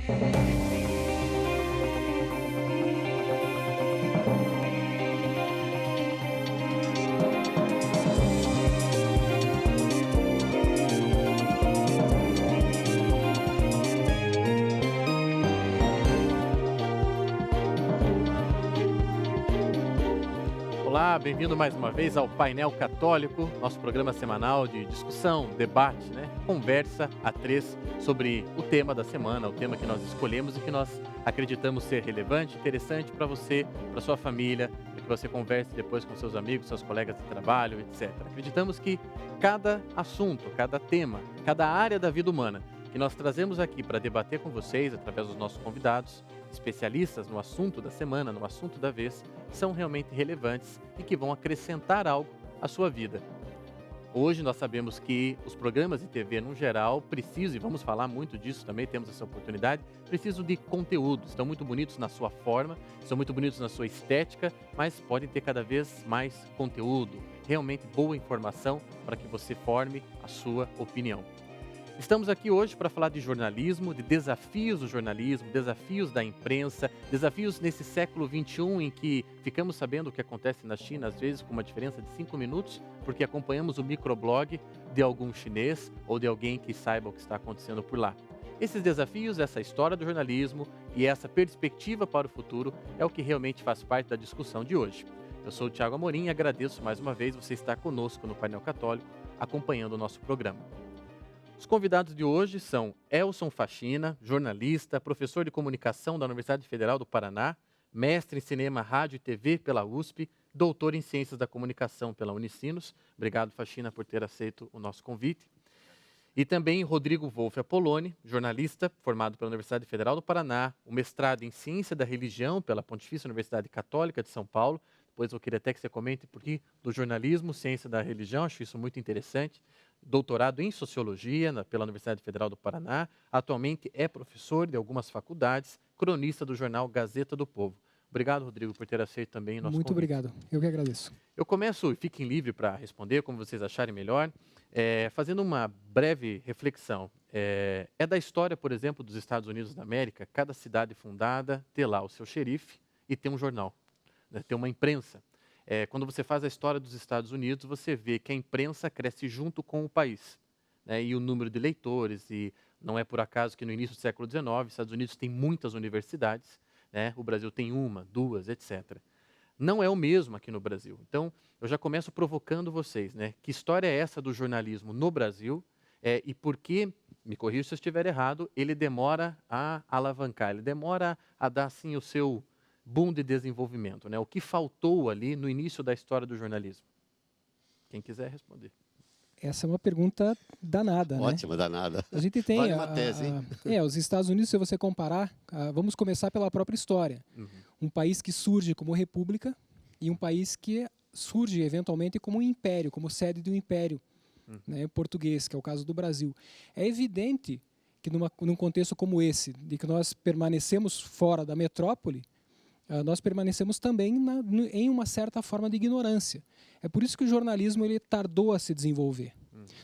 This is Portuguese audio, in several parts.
Olá, bem-vindo mais uma vez ao Painel Católico, nosso programa semanal de discussão, debate, conversa a três sobre o tema da semana, o tema que nós escolhemos e que nós acreditamos ser relevante, interessante para você, para sua família, para que você converse depois com seus amigos, seus colegas de trabalho, etc. Acreditamos que cada assunto, cada tema, cada área da vida humana que nós trazemos aqui para debater com vocês através dos nossos convidados, especialistas no assunto da semana, no assunto da vez, são realmente relevantes e que vão acrescentar algo à sua vida. Hoje nós sabemos que os programas de TV, no geral, precisam, e vamos falar muito disso também, temos essa oportunidade, precisam de conteúdo. Estão muito bonitos na sua forma, são muito bonitos na sua estética, mas podem ter cada vez mais conteúdo, realmente boa informação para que você forme a sua opinião. Estamos aqui hoje para falar de jornalismo, de desafios do jornalismo, desafios da imprensa, desafios nesse século XXI em que ficamos sabendo o que acontece na China, às vezes com uma diferença de 5 minutos, porque acompanhamos o microblog de algum chinês ou de alguém que saiba o que está acontecendo por lá. Esses desafios, essa história do jornalismo e essa perspectiva para o futuro é o que realmente faz parte da discussão de hoje. Eu sou o Thiago Amorim e agradeço mais uma vez você estar conosco no Painel Católico, acompanhando o nosso programa. Os convidados de hoje são Elson Fachina, jornalista, professor de comunicação da Universidade Federal do Paraná, mestre em cinema, rádio e TV pela USP, doutor em ciências da comunicação pela Unicinos. Obrigado, Fachina, por ter aceito o nosso convite. E também Rodrigo Wolff Apoloni, jornalista, formado pela Universidade Federal do Paraná, o mestrado em ciência da religião pela Pontifícia Universidade Católica de São Paulo. Depois eu queria até que você comente por que do jornalismo, ciência da religião, acho isso muito interessante. Doutorado em Sociologia pela Universidade Federal do Paraná, atualmente é professor de algumas faculdades, cronista do jornal Gazeta do Povo. Obrigado, Rodrigo, por ter aceito também o nosso Muito convite. obrigado, eu que agradeço. Eu começo, e fiquem livres para responder, como vocês acharem melhor, fazendo uma breve reflexão. É da história, por exemplo, dos Estados Unidos da América, cada cidade fundada ter lá o seu xerife e ter um jornal, ter uma imprensa. Quando você faz a história dos Estados Unidos, você vê que a imprensa cresce junto com o país, e o número de leitores, e não é por acaso que no início do século XIX, os Estados Unidos tem muitas universidades, o Brasil tem uma, duas, etc. Não é o mesmo aqui no Brasil. Então, eu já começo provocando vocês, que história é essa do jornalismo no Brasil e por que, me corrija se eu estiver errado, ele demora a alavancar, ele demora a dar assim o seu boom de desenvolvimento, O que faltou ali no início da história do jornalismo? Quem quiser responder. Essa é uma pergunta danada, Ótima, danada. A gente tem vale uma tese, hein? Os Estados Unidos, se você comparar, vamos começar pela própria história. Um país que surge como república e um país que surge eventualmente como um império, como sede de um império português, que é o caso do Brasil. É evidente que num contexto como esse, de que nós permanecemos fora da metrópole, nós permanecemos também em uma certa forma de ignorância. É por isso que o jornalismo ele tardou a se desenvolver.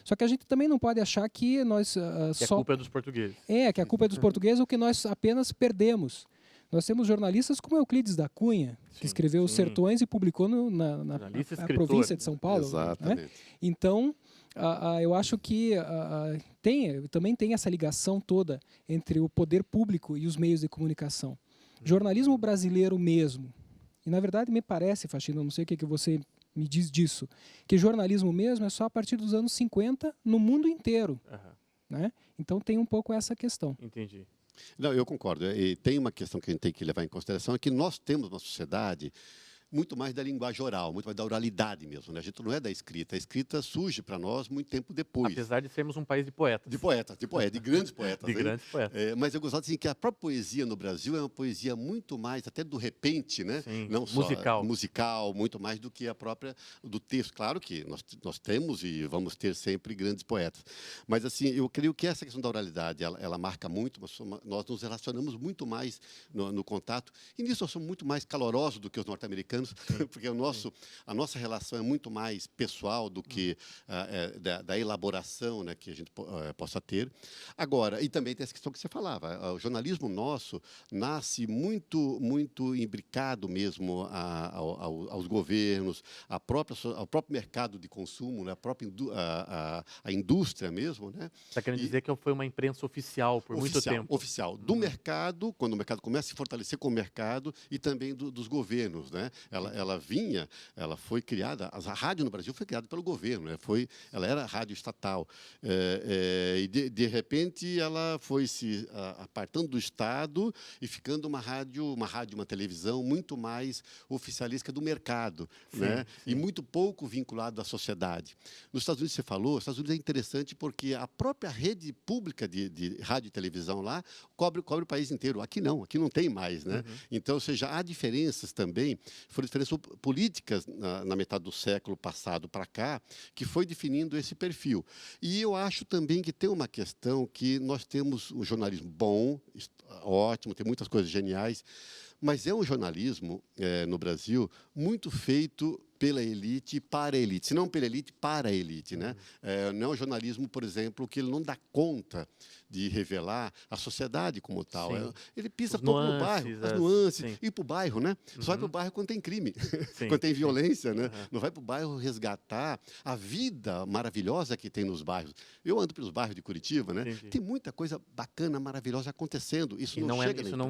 Só que a gente também não pode achar que nós que a culpa é dos portugueses. Que a culpa é dos portugueses ou que nós apenas perdemos. Nós temos jornalistas como Euclides da Cunha, que escreveu Os Sertões e publicou na província de São Paulo. Exatamente. Então, eu acho que também tem essa ligação toda entre o poder público e os meios de comunicação. Jornalismo brasileiro mesmo, e na verdade me parece, Fachina, não sei o que você me diz disso, que jornalismo mesmo é só a partir dos anos 50 no mundo inteiro. Então tem um pouco essa questão. Entendi. Não, eu concordo. E tem uma questão que a gente tem que levar em consideração, é que nós temos uma sociedade muito mais da linguagem oral, muito mais da oralidade mesmo. A gente não é da escrita. A escrita surge para nós muito tempo depois. Apesar de sermos um país de poetas. De grandes poetas. De grandes poetas. Mas eu gostava assim, que a própria poesia no Brasil é uma poesia muito mais, até do repente, Sim, não só musical, muito mais do que a própria do texto. Claro que nós temos e vamos ter sempre grandes poetas. Mas assim, eu creio que essa questão da oralidade, ela marca muito, nós nos relacionamos muito mais no contato. E nisso nós somos muito mais calorosos do que os norte-americanos, anos, porque a nossa relação é muito mais pessoal do que da elaboração, né, que a gente possa ter. Agora, e também tem essa questão que você falava, o jornalismo nosso nasce muito imbricado mesmo aos governos, ao próprio mercado de consumo, né, a indústria mesmo. Né? Está querendo dizer que foi uma imprensa oficial por muito tempo. Oficial. Do mercado, quando o mercado começa a se fortalecer com o mercado, e também dos governos. Né? Ela foi criada, a rádio no Brasil foi criada pelo governo, né? Ela era rádio estatal. E de repente ela foi se apartando do Estado e ficando uma rádio, uma televisão muito mais oficialista do mercado, né? E muito pouco vinculado à sociedade. Nos Estados Unidos, você falou, os Estados Unidos é interessante porque a própria rede pública de rádio e televisão lá cobre o país inteiro. Aqui não tem mais, né? Então, ou seja, há diferenças também, foram diferenças políticas na metade do século passado para cá, que foi definindo esse perfil. E eu acho também que tem uma questão que nós temos um jornalismo bom, ótimo, tem muitas coisas geniais, mas é um jornalismo, no Brasil, muito feito pela elite e para a elite, se não pela elite, para a elite. Né? Não é um jornalismo, por exemplo, que ele não dá conta de revelar a sociedade como tal. Ele pisa pouco no bairro, as nuances, ir para o bairro, né? Só vai para o bairro quando tem crime, quando tem violência, né? Não vai para o bairro resgatar a vida maravilhosa que tem nos bairros. Eu ando pelos bairros de Curitiba, né? Tem muita coisa bacana, maravilhosa acontecendo. Isso não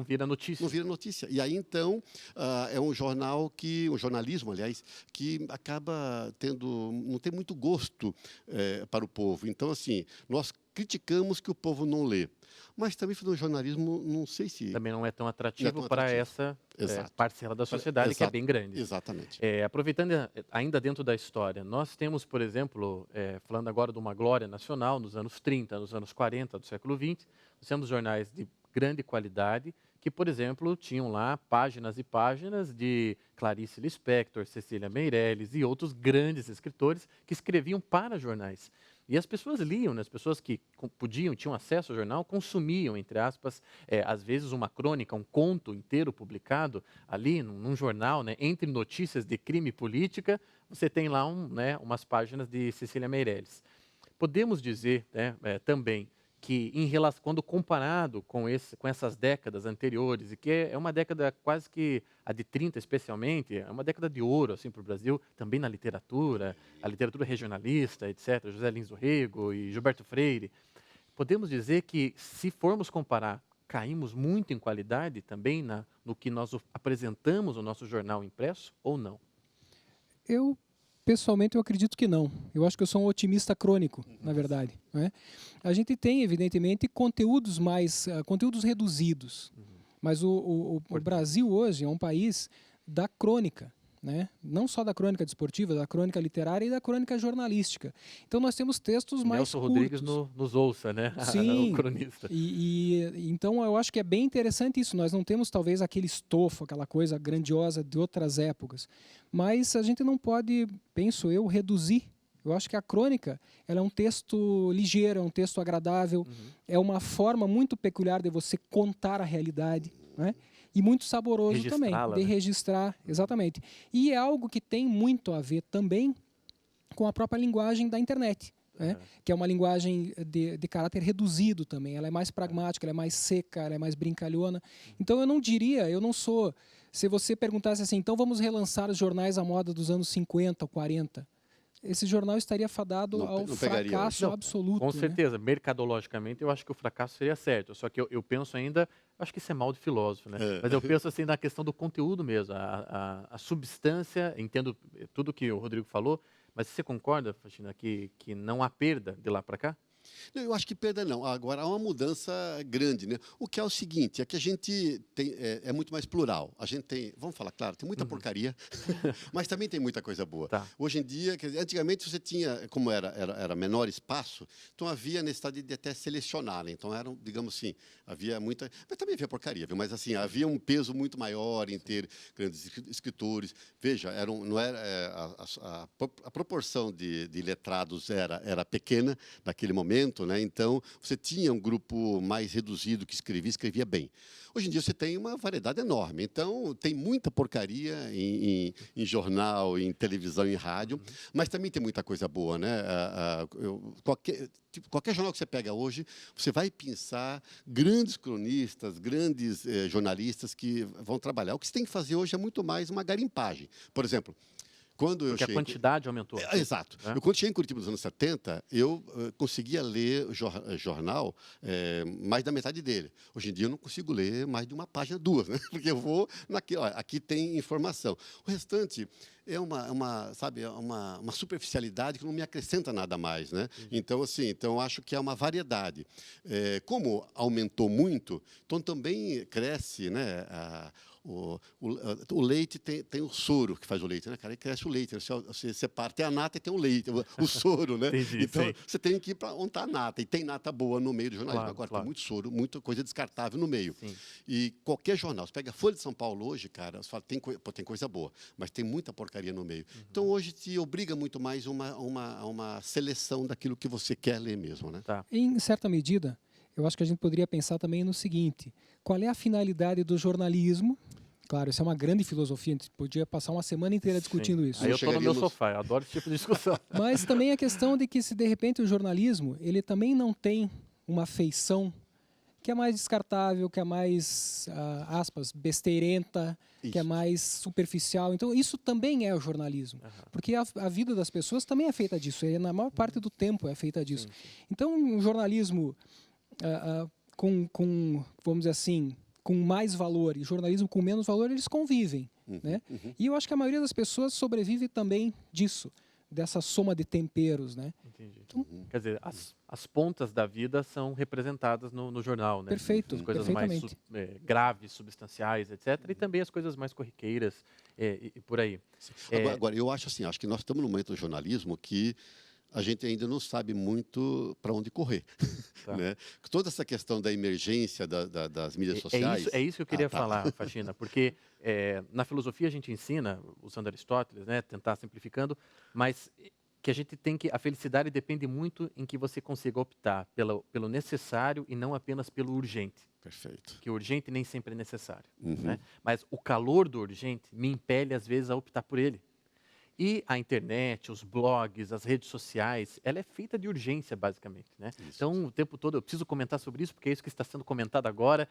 vira notícia. Não vira notícia. E aí, então, é um jornalismo, aliás, que acaba não tem muito gosto para o povo. Então, assim, nós criticamos que o povo não lê. Mas também fazer um jornalismo, não sei se... Também não é tão atrativo para essa parcela da sociedade que é bem grande. Exatamente. Aproveitando ainda dentro da história, nós temos, por exemplo, falando agora de uma glória nacional, nos anos 30, nos anos 40 do século XX, nós temos jornais de grande qualidade que, por exemplo, tinham lá páginas e páginas de Clarice Lispector, Cecília Meirelles e outros grandes escritores que escreviam para jornais. E as pessoas liam, né? As pessoas que tinham acesso ao jornal, consumiam, entre aspas, às vezes uma crônica, um conto inteiro publicado ali num jornal, né? Entre notícias de crime e política, você tem lá umas páginas de Cecília Meirelles. Podemos dizer, né, também que, quando comparado com essas décadas anteriores, e que é uma década quase que a de 30 especialmente, é uma década de ouro assim, para o Brasil, também na literatura, a literatura regionalista, etc., José Lins do Rego e Gilberto Freire, podemos dizer que, se formos comparar, caímos muito em qualidade também no que nós apresentamos no nosso jornal impresso, ou não? Pessoalmente, eu acredito que não. Eu acho que eu sou um otimista crônico, na verdade. Né? A gente tem, evidentemente, conteúdos reduzidos. Mas o Brasil hoje é um país da crônica. Né? Não só da crônica desportiva, da crônica literária e da crônica jornalística. Então nós temos textos mais curtos. Nelson Rodrigues nos ouça, né? Sim, o cronista. Então eu acho que é bem interessante isso. Nós não temos talvez aquele estofo, aquela coisa grandiosa de outras épocas. Mas a gente não pode, penso eu, reduzir. Eu acho que a crônica ela é um texto ligeiro, é um texto agradável, é uma forma muito peculiar de você contar a realidade, né? E muito saboroso também, de registrar, exatamente. E é algo que tem muito a ver também com a própria linguagem da internet, né? Que é uma linguagem de caráter reduzido também. Ela é mais pragmática, ela é mais seca, ela é mais brincalhona. Então eu não sou... Se você perguntasse assim, então vamos relançar os jornais à moda dos anos 50 ou 40... esse jornal estaria fadado ao fracasso absoluto. Com certeza, né? Mercadologicamente, eu acho que o fracasso seria certo. Só que eu penso ainda, acho que isso é mal de filósofo, né? Mas eu penso assim na questão do conteúdo mesmo, a substância, entendo tudo que o Rodrigo falou, mas você concorda, Faxina, que não há perda de lá para cá? Não, eu acho que perda não. Agora, há uma mudança grande, né? O que é o seguinte, é que a gente é muito mais plural. A gente tem, vamos falar claro, tem muita porcaria, mas também tem muita coisa boa. Tá. Hoje em dia, antigamente você tinha, como era menor espaço, então havia necessidade de até selecionar, né? Então eram, digamos assim, havia muita... Mas também havia porcaria, viu? Mas assim, havia um peso muito maior em ter grandes escritores. Veja, a proporção de letrados era pequena naquele momento. momento, né? Então, você tinha um grupo mais reduzido que escrevia bem. Hoje em dia você tem uma variedade enorme. Então, tem muita porcaria em jornal, em televisão, em rádio, mas também tem muita coisa boa, né? Qualquer jornal que você pega hoje, você vai pensar grandes cronistas, grandes jornalistas que vão trabalhar. O que você tem que fazer hoje é muito mais uma garimpagem. Por exemplo, porque a quantidade aumentou. Exato. Né? Quando cheguei em Curitiba nos anos 70, eu conseguia ler jornal mais da metade dele. Hoje em dia eu não consigo ler mais de uma página, duas, né? Porque eu vou aqui tem informação. O restante é uma superficialidade que não me acrescenta nada mais, né? Então, assim, acho que é uma variedade. Como aumentou muito, então também cresce, né? O leite tem o soro que faz o leite, né, cara? E cresce o leite. Você separa, tem a nata e tem o leite, o soro, né? Entendi, então, sim. você tem que ir para onde está a nata. E tem nata boa no meio do jornalismo. Claro, Agora, claro. tem muito soro, muita coisa descartável no meio. Sim. E qualquer jornal, você pega a Folha de São Paulo hoje, cara, você fala, tem coisa boa, mas tem muita porcaria no meio. Então, hoje te obriga muito mais uma seleção daquilo que você quer ler mesmo, né? Tá. Em certa medida, eu acho que a gente poderia pensar também no seguinte: qual é a finalidade do jornalismo? Claro, isso é uma grande filosofia, a gente podia passar uma semana inteira discutindo isso. Aí eu estou no meu sofá, eu adoro esse tipo de discussão. Mas também a questão de que, se de repente o jornalismo ele também não tem uma feição que é mais descartável, que é mais, aspas, besteirenta, que é mais superficial. Então, isso também é o jornalismo. Porque a vida das pessoas também é feita disso, e na maior parte do tempo é feita disso. Sim. Então, um jornalismo vamos dizer assim, com mais valor e jornalismo com menos valor, eles convivem. Né? E eu acho que a maioria das pessoas sobrevive também disso, dessa soma de temperos. Né? Entendi. Então, quer dizer, as pontas da vida são representadas no jornal, né? Perfeito, as coisas mais graves, substanciais, etc. E também as coisas mais corriqueiras e por aí. Agora, eu acho assim, acho que nós estamos num momento do jornalismo que a gente ainda não sabe muito para onde correr. Tá. Né? Toda essa questão da emergência das mídias sociais... É isso que eu queria falar, Faxina, porque na filosofia a gente ensina, usando Aristóteles, né, tentar simplificando, mas que a gente tem que... A felicidade depende muito em que você consiga optar pelo necessário e não apenas pelo urgente. Perfeito. Que o urgente nem sempre é necessário. Né? Mas o calor do urgente me impele, às vezes, a optar por ele. E a internet, os blogs, as redes sociais, ela é feita de urgência, basicamente. Né? Então, o tempo todo eu preciso comentar sobre isso, porque é isso que está sendo comentado agora.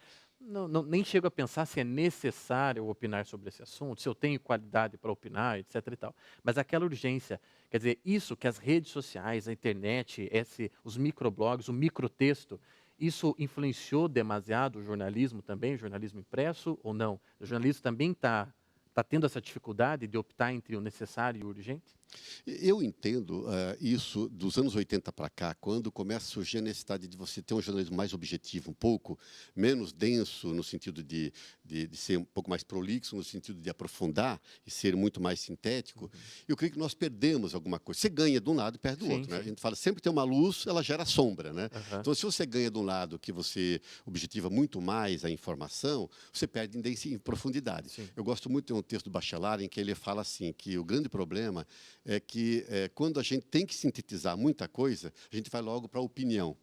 Nem chego a pensar se é necessário opinar sobre esse assunto, se eu tenho qualidade para opinar, etc. e tal. Mas aquela urgência, quer dizer, isso que as redes sociais, a internet, os microblogs, o microtexto, isso influenciou demasiado o jornalismo também, o jornalismo impresso ou não? O jornalismo também está tendo essa dificuldade de optar entre o necessário e o urgente? Eu entendo isso dos anos 80 para cá, quando começa a surgir a necessidade de você ter um jornalismo mais objetivo, um pouco menos denso, no sentido de ser um pouco mais prolixo, no sentido de aprofundar e ser muito mais sintético. Eu creio que nós perdemos alguma coisa. Você ganha de um lado e perde do outro. Né? A gente fala, sempre tem uma luz, ela gera sombra. Né? Então, se você ganha de um lado que você objetiva muito mais a informação, você perde em profundidade. Sim. Eu gosto muito de um texto do Bachelard em que ele fala assim, que o grande problema é que quando a gente tem que sintetizar muita coisa, a gente vai logo para a opinião.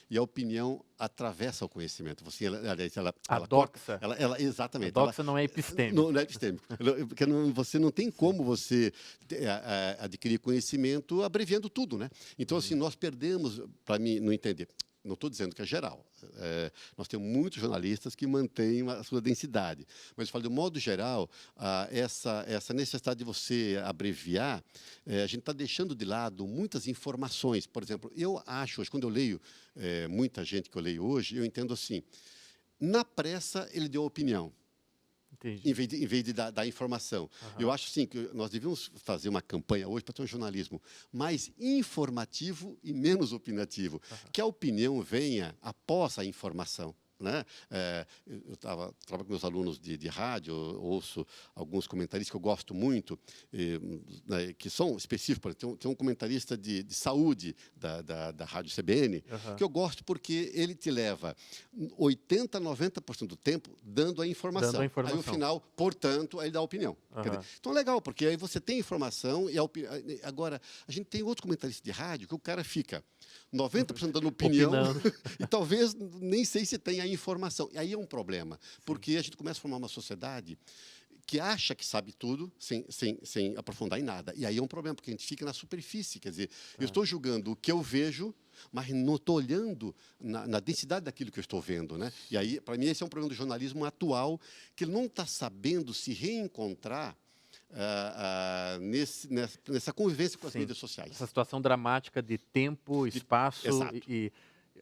E a opinião atravessa o conhecimento. A doxa. Exatamente. A doxa não é epistêmica. Não é epistêmico. Porque você não tem como você adquirir conhecimento abreviando tudo. Né? Então, assim, nós perdemos, para mim não entender, não estou dizendo que é geral. Nós temos muitos jornalistas que mantêm a sua densidade. Mas, eu falo, de modo geral, essa necessidade de você abreviar, a gente está deixando de lado muitas informações. Por exemplo, eu acho, hoje, quando eu leio muita gente que eu leio hoje, eu entendo assim, na pressa ele deu opinião. Entendi. Em vez de dar informação. Eu acho assim, que nós devíamos fazer uma campanha hoje para ter um jornalismo mais informativo e menos opinativo. Que a opinião venha após a informação. né? Eu estava com meus alunos de rádio, eu ouço alguns comentaristas que eu gosto muito, né, que são específicos. Tem um comentarista de saúde da Rádio CBN, que eu gosto porque ele te leva 80%, 90% do tempo dando a informação. Aí, no final, portanto, aí ele dá a opinião. Dizer, então, é legal, porque aí você tem informação e agora, a gente tem outros comentaristas de rádio que o cara fica 90% dando opinião e talvez nem sei se tem a informação. E aí é um problema, porque a gente começa a formar uma sociedade que acha que sabe tudo sem aprofundar em nada. E aí é um problema, porque a gente fica na superfície. Quer dizer, eu estou julgando o que eu vejo, mas não estou olhando na densidade daquilo que eu estou vendo, né? E aí, para mim, esse é um problema do jornalismo atual, que ele não está sabendo se reencontrar nessa convivência com as mídias sociais. Essa situação dramática de tempo, espaço e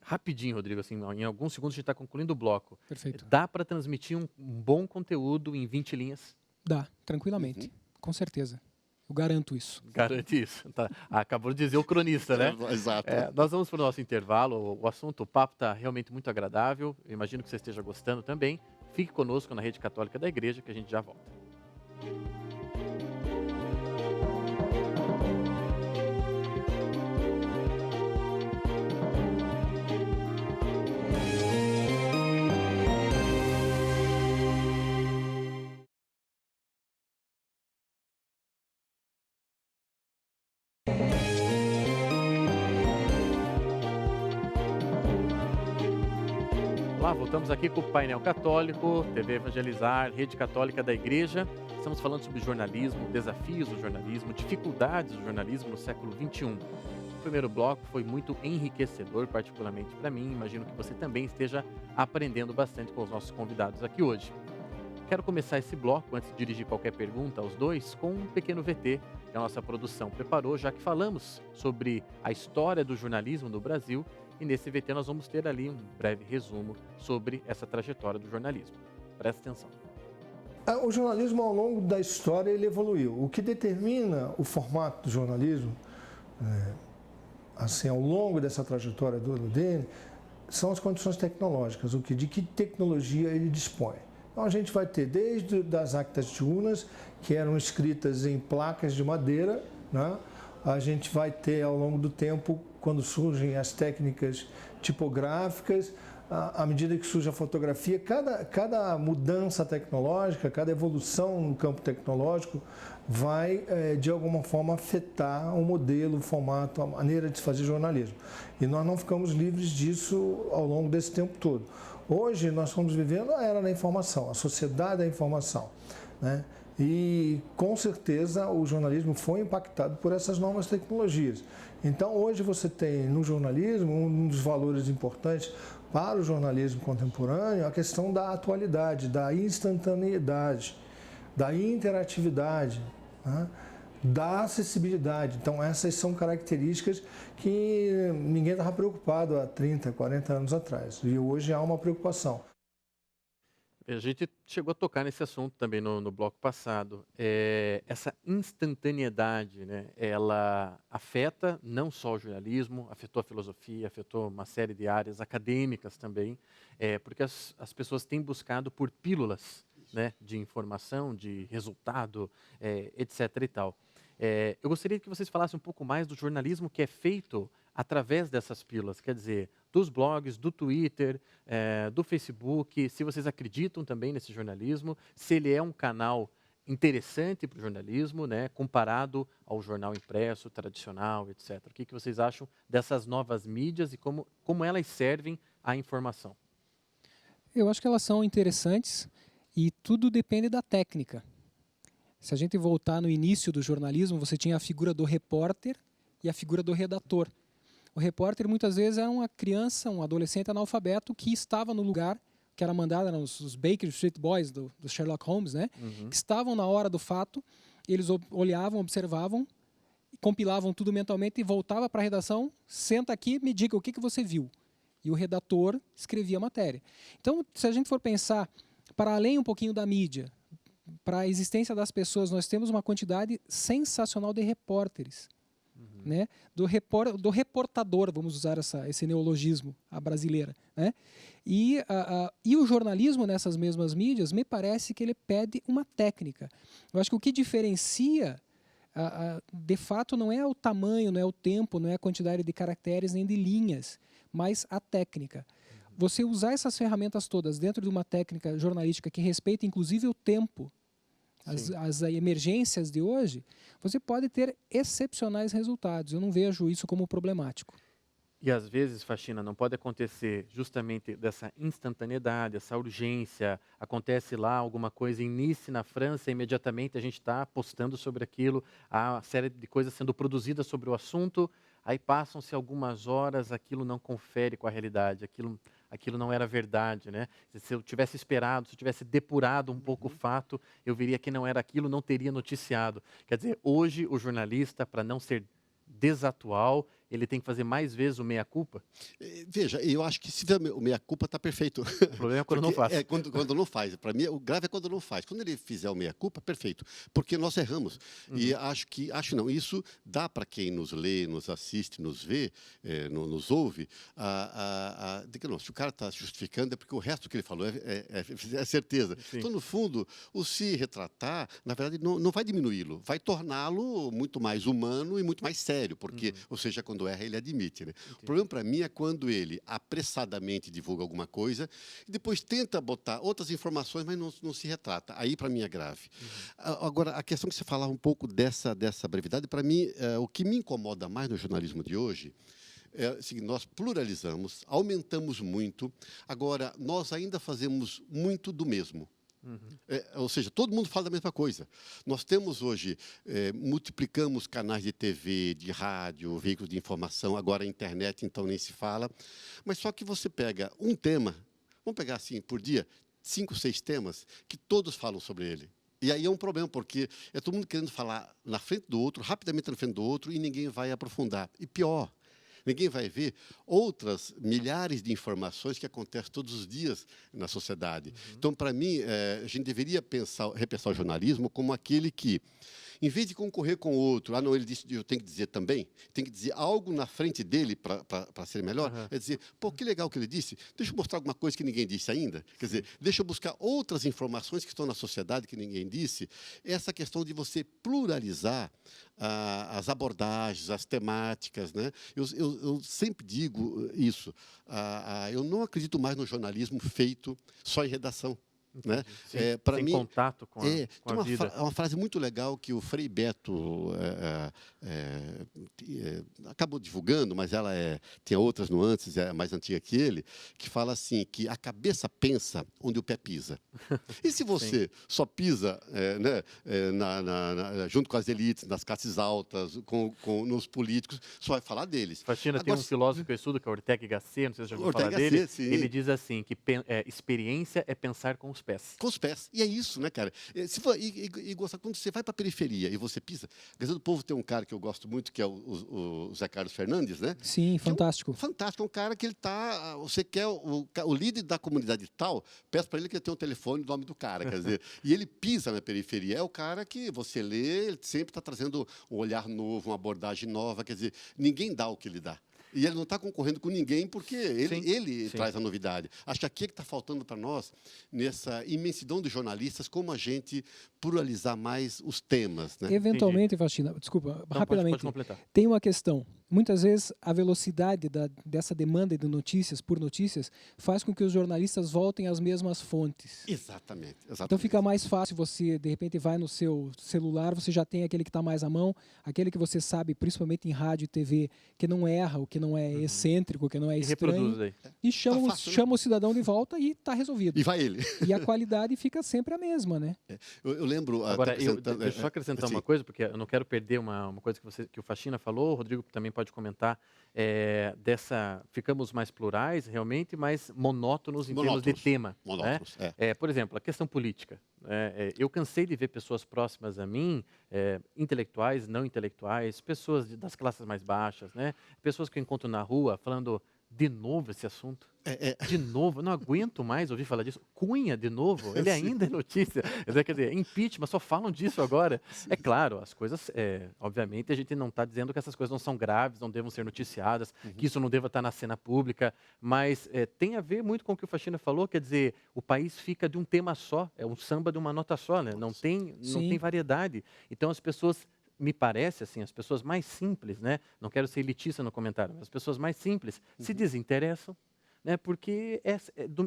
rapidinho, Rodrigo, assim, em alguns segundos a gente está concluindo o bloco. Perfeito. Dá para transmitir um bom conteúdo em 20 linhas? Dá, tranquilamente, com certeza. Eu garanto isso. Garante isso. Tá. Acabou de dizer o cronista, né? Exato. Nós vamos para o nosso intervalo. O papo está realmente muito agradável. Eu imagino que você esteja gostando também. Fique conosco na Rede Católica da Igreja, que a gente já volta. Olá, voltamos aqui com o Painel Católico, TV Evangelizar, Rede Católica da Igreja. Estamos falando sobre jornalismo, desafios do jornalismo, dificuldades do jornalismo no século XXI. O primeiro bloco foi muito enriquecedor, particularmente para mim. Imagino que você também esteja aprendendo bastante com os nossos convidados aqui hoje. Quero começar esse bloco, antes de dirigir qualquer pergunta aos dois, com um pequeno VT que a nossa produção preparou, já que falamos sobre a história do jornalismo no Brasil. E nesse VT nós vamos ter ali um breve resumo sobre essa trajetória do jornalismo. Presta atenção. O jornalismo, ao longo da história, ele evoluiu. O que determina o formato do jornalismo, assim, ao longo dessa trajetória dele, são as condições tecnológicas, de que tecnologia ele dispõe. Então a gente vai ter desde das actas diurnas, que eram escritas em placas de madeira, né? A gente vai ter, ao longo do tempo, quando surgem as técnicas tipográficas, à medida que surge a fotografia, cada mudança tecnológica, cada evolução no campo tecnológico vai, de alguma forma, afetar o modelo, o formato, a maneira de se fazer jornalismo. E nós não ficamos livres disso ao longo desse tempo todo. Hoje, nós estamos vivendo a era da informação, a sociedade da informação, né? E, com certeza, o jornalismo foi impactado por essas novas tecnologias. Então, hoje você tem no jornalismo um dos valores importantes para o jornalismo contemporâneo a questão da atualidade, da instantaneidade, da interatividade, né? Da acessibilidade. Então, essas são características que ninguém estava preocupado há 30, 40 anos atrás. E hoje há uma preocupação. A gente chegou a tocar nesse assunto também no bloco passado. Essa instantaneidade, né, ela afeta não só o jornalismo, afetou a filosofia, afetou uma série de áreas acadêmicas também, porque as pessoas têm buscado por pílulas, né, de informação, de resultado, etc. e tal. Eu gostaria que vocês falassem um pouco mais do jornalismo que é feito através dessas pílulas, quer dizer, dos blogs, do Twitter, do Facebook, se vocês acreditam também nesse jornalismo, se ele é um canal interessante para o jornalismo, né, comparado ao jornal impresso, tradicional, etc. O que vocês acham dessas novas mídias e como elas servem à informação? Eu acho que elas são interessantes e tudo depende da técnica. Se a gente voltar no início do jornalismo, você tinha a figura do repórter e a figura do redator. O repórter muitas vezes era uma criança, um adolescente analfabeto que estava no lugar, que era mandada nos Baker Street Boys do Sherlock Holmes, né? Que estavam na hora do fato, eles olhavam, observavam, compilavam tudo mentalmente e voltava para a redação, senta aqui, me diga o que você viu. E o redator escrevia a matéria. Então, se a gente for pensar para além um pouquinho da mídia, para a existência das pessoas, nós temos uma quantidade sensacional de repórteres. né, do reportador, vamos usar esse neologismo, a brasileira, né? E o jornalismo nessas mesmas mídias, me parece que ele pede uma técnica. Eu acho que o que diferencia, de fato, não é o tamanho, não é o tempo, não é a quantidade de caracteres nem de linhas, mas a técnica. Você usar essas ferramentas todas dentro de uma técnica jornalística que respeita inclusive o tempo, as emergências de hoje, você pode ter excepcionais resultados. Eu não vejo isso como problemático. E às vezes, Faxina, não pode acontecer justamente dessa instantaneidade, essa urgência. Acontece lá alguma coisa em Nice, na França, imediatamente a gente está postando sobre aquilo, há uma série de coisas sendo produzidas sobre o assunto, aí passam-se algumas horas, aquilo não confere com a realidade, aquilo não era verdade, né? Se eu tivesse esperado, se eu tivesse depurado um pouco o fato, eu veria que não era aquilo, não teria noticiado. Quer dizer, hoje o jornalista, para não ser desatual, ele tem que fazer mais vezes o meia-culpa? Veja, eu acho que se fizer o meia-culpa está perfeito. O problema é quando não faz. Quando não faz. Para mim, o grave é quando não faz. Quando ele fizer o meia-culpa, perfeito. Porque nós erramos. E acho não, isso dá para quem nos lê, nos assiste, nos vê, nos ouve, não, se o cara está se justificando é porque o resto que ele falou é certeza. Sim. Então, no fundo, o se retratar, na verdade, não vai diminuí-lo, vai torná-lo muito mais humano e muito mais sério, porque, ou seja, quando erra, ele admite. Né? O problema para mim é quando ele apressadamente divulga alguma coisa e depois tenta botar outras informações, mas não se retrata. Aí, para mim, é grave. Agora, a questão que você falava um pouco dessa brevidade, para mim, o que me incomoda mais no jornalismo de hoje é o seguinte: nós pluralizamos, aumentamos muito, agora nós ainda fazemos muito do mesmo. Ou seja, todo mundo fala da mesma coisa. Nós temos hoje, multiplicamos canais de TV, de rádio, veículos de informação, agora a internet, então nem se fala. Mas só que você pega um tema, vamos pegar assim, por dia, 5, 6 temas, que todos falam sobre ele. E aí é um problema, porque é todo mundo querendo falar na frente do outro, rapidamente na frente do outro, e ninguém vai aprofundar. E pior, ninguém vai ver outras milhares de informações que acontecem todos os dias na sociedade. Então, para mim, a gente deveria repensar o jornalismo como aquele que, em vez de concorrer com o outro, não, ele disse, eu tenho que dizer também, tem que dizer algo na frente dele para ser melhor, é dizer, pô, que legal que ele disse, deixa eu mostrar alguma coisa que ninguém disse ainda, quer dizer, deixa eu buscar outras informações que estão na sociedade que ninguém disse. Essa questão de você pluralizar as abordagens, as temáticas, né? Eu sempre digo isso, eu não acredito mais no jornalismo feito só em redação. Né? Sem mim, contato com a vida. Uma frase muito legal que o Frei Beto acabou divulgando, mas ela tem outras nuances, é mais antiga que ele, que fala assim, que a cabeça pensa onde o pé pisa. E se você só pisa junto com as elites, nas classes altas, nos políticos, só vai falar deles. Faxina, tem um filósofo que eu estudo, que é Ortega y Gasset, não sei se você já ouviu falar dele, ele diz assim, que experiência é pensar com os pés. Com os pés. E é isso, né, cara? Quando você vai para a periferia e você pisa... Quer dizer, do Povo tem um cara que eu gosto muito, que é o Zé Carlos Fernandes, né? Sim, fantástico. Fantástico. É um cara que ele tá... Você quer o líder da comunidade tal, peça para ele que ele tenha o telefone do nome do cara, quer dizer... E ele pisa na periferia. É o cara que você lê, ele sempre está trazendo um olhar novo, uma abordagem nova, quer dizer, ninguém dá o que ele dá. E ele não está concorrendo com ninguém porque ele traz a novidade. Acho que aqui é que está faltando para nós, nessa imensidão de jornalistas, como a gente pluralizar mais os temas. Né? Eventualmente, Faxina, desculpa, não, rapidamente, pode completar. Tem uma questão. Muitas vezes a velocidade dessa demanda de notícias por notícias faz com que os jornalistas voltem às mesmas fontes. Exatamente. Então fica mais fácil você, de repente, vai no seu celular, você já tem aquele que está mais à mão, aquele que você sabe, principalmente em rádio e TV, que não erra, o que não é excêntrico, que não é estranho. E chama o cidadão de volta e está resolvido. E vai ele. E a qualidade fica sempre a mesma, né? Eu lembro... Agora, deixa eu só acrescentar uma coisa, porque eu não quero perder uma coisa que o Faxina falou, o Rodrigo também pode comentar, ficamos mais plurais, realmente, mas monótonos em termos de tema. Monótonos, né? Por exemplo, a questão política. Eu cansei de ver pessoas próximas a mim, intelectuais, não intelectuais, pessoas das classes mais baixas, né? Pessoas que eu encontro na rua falando De novo esse assunto? De novo? Não aguento mais ouvir falar disso. Cunha, de novo? Ele ainda é notícia. Quer dizer, impeachment, só falam disso agora. Sim. É claro, as coisas, obviamente, a gente não está dizendo que essas coisas não são graves, não devam ser noticiadas, que isso não deva estar na cena pública, mas tem a ver muito com o que o Faxina falou, quer dizer, o país fica de um tema só, é um samba de uma nota só, né? Não tem variedade. Então as pessoas, me parece assim, as pessoas mais simples, né? Não quero ser elitista no comentário, mas as pessoas mais simples se desinteressam, né? Porque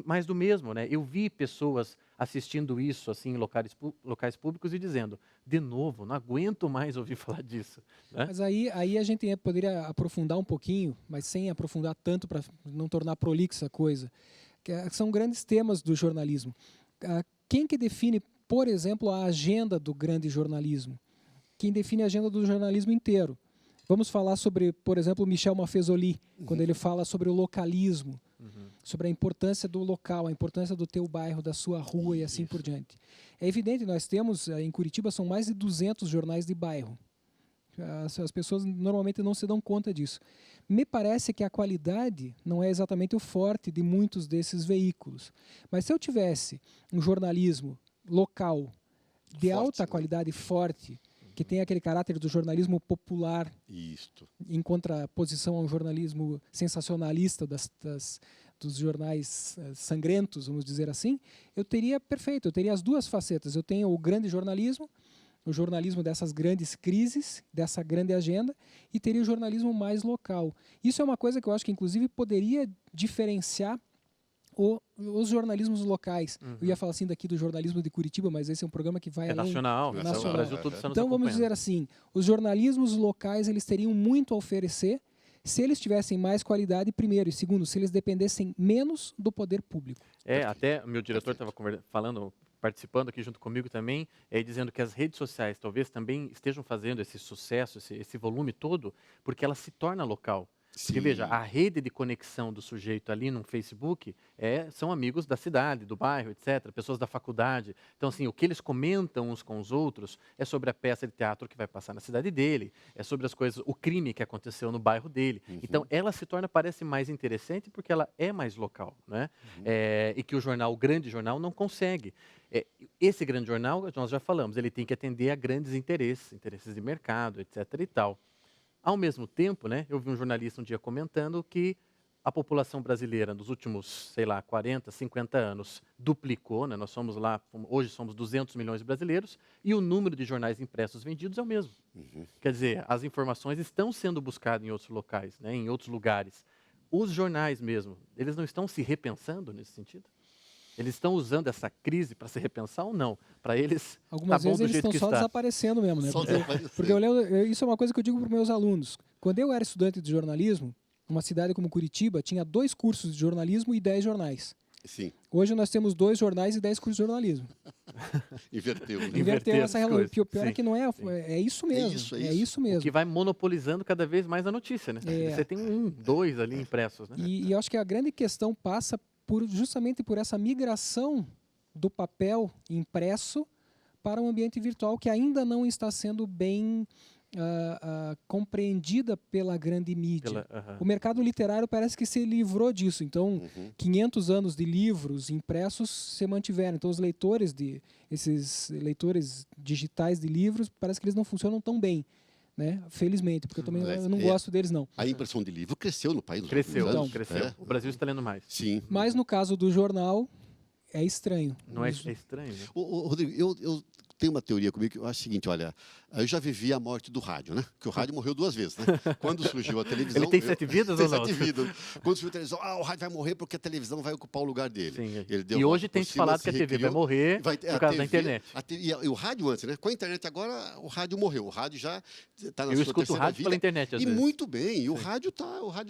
mais do mesmo, né? Eu vi pessoas assistindo isso assim em locais públicos e dizendo, de novo, não aguento mais ouvir falar disso, né? Mas aí a gente poderia aprofundar um pouquinho, mas sem aprofundar tanto para não tornar prolixa a coisa, que são grandes temas do jornalismo. Quem que define, por exemplo, a agenda do grande jornalismo? Quem define a agenda do jornalismo inteiro? Vamos falar sobre, por exemplo, Michel Maffezoli, quando ele fala sobre o localismo, sobre a importância do local, a importância do teu bairro, da sua rua e assim por diante. É evidente, nós temos, em Curitiba, são mais de 200 jornais de bairro. As pessoas normalmente não se dão conta disso. Me parece que a qualidade não é exatamente o forte de muitos desses veículos. Mas se eu tivesse um jornalismo local, de alta qualidade, forte, que tem aquele caráter do jornalismo popular, em contraposição ao jornalismo sensacionalista dos jornais sangrentos, vamos dizer assim, eu teria as duas facetas. Eu tenho o grande jornalismo, o jornalismo dessas grandes crises, dessa grande agenda, e teria o jornalismo mais local. Isso é uma coisa que eu acho que, inclusive, poderia diferenciar os jornalismos locais. Eu ia falar assim daqui do jornalismo de Curitiba, mas esse é um programa que vai além. Nacional. O Brasil todo está nos Então vamos dizer assim, os jornalismos locais eles teriam muito a oferecer se eles tivessem mais qualidade, primeiro, e segundo, se eles dependessem menos do poder público. Até o meu diretor estava participando aqui junto comigo também, dizendo que as redes sociais talvez também estejam fazendo esse sucesso, esse volume todo, porque ela se torna local. Porque, veja, a rede de conexão do sujeito ali no Facebook são amigos da cidade, do bairro, etc., pessoas da faculdade. Então, assim, o que eles comentam uns com os outros é sobre a peça de teatro que vai passar na cidade dele, é sobre as coisas, o crime que aconteceu no bairro dele. Então, ela se torna, parece mais interessante porque ela é mais local, né? E que o grande jornal não consegue. Esse grande jornal, nós já falamos, ele tem que atender a grandes interesses de mercado, etc. e tal. Ao mesmo tempo, né, eu vi um jornalista um dia comentando que a população brasileira nos últimos, 40, 50 anos duplicou, né? Hoje somos 200 milhões de brasileiros e o número de jornais impressos vendidos é o mesmo. Quer dizer, as informações estão sendo buscadas em outros locais, né, em outros lugares. Os jornais mesmo, eles não estão se repensando nesse sentido? Eles estão usando essa crise para se repensar ou não? Para eles, algumas vezes eles estão só desaparecendo mesmo, né? Porque isso é uma coisa que eu digo para os meus alunos. Quando eu era estudante de jornalismo, uma cidade como Curitiba tinha 2 cursos de jornalismo e 10 jornais. Sim. Hoje nós temos 2 jornais e 10 cursos de jornalismo. Inverteu essa relação. O pior é que não é isso mesmo. É isso mesmo. O que vai monopolizando cada vez mais a notícia, né? Você tem 1, 2 ali impressos, né? E eu acho que a grande questão passa justamente por essa migração do papel impresso para um ambiente virtual que ainda não está sendo bem compreendida pela grande mídia. O mercado literário parece que se livrou disso. Então, 500 anos de livros impressos se mantiveram. Então, esses leitores digitais de livros, parece que eles não funcionam tão bem. Né? Felizmente, porque eu não gosto deles, não. A impressão de livro cresceu no país. Cresceu. O Brasil está lendo mais. Sim. Mas no caso do jornal, é estranho. Não é estranho, né? Rodrigo, eu tenho uma teoria comigo que eu acho o seguinte, olha, eu já vivi a morte do rádio, né? Porque o rádio morreu 2 vezes, né? Quando surgiu a televisão... Ele tem 7 vidas ou não? 7 vidas. Quando surgiu a televisão, o rádio vai morrer porque a televisão vai ocupar o lugar dele. Sim. Ele deu e hoje tem se falado que a TV vai morrer por causa da internet. E o rádio antes, né? Com a internet agora, o rádio morreu. O rádio já está na sua terceira vida. Eu escuto o rádio pela internet, às vezes. E muito bem. E o rádio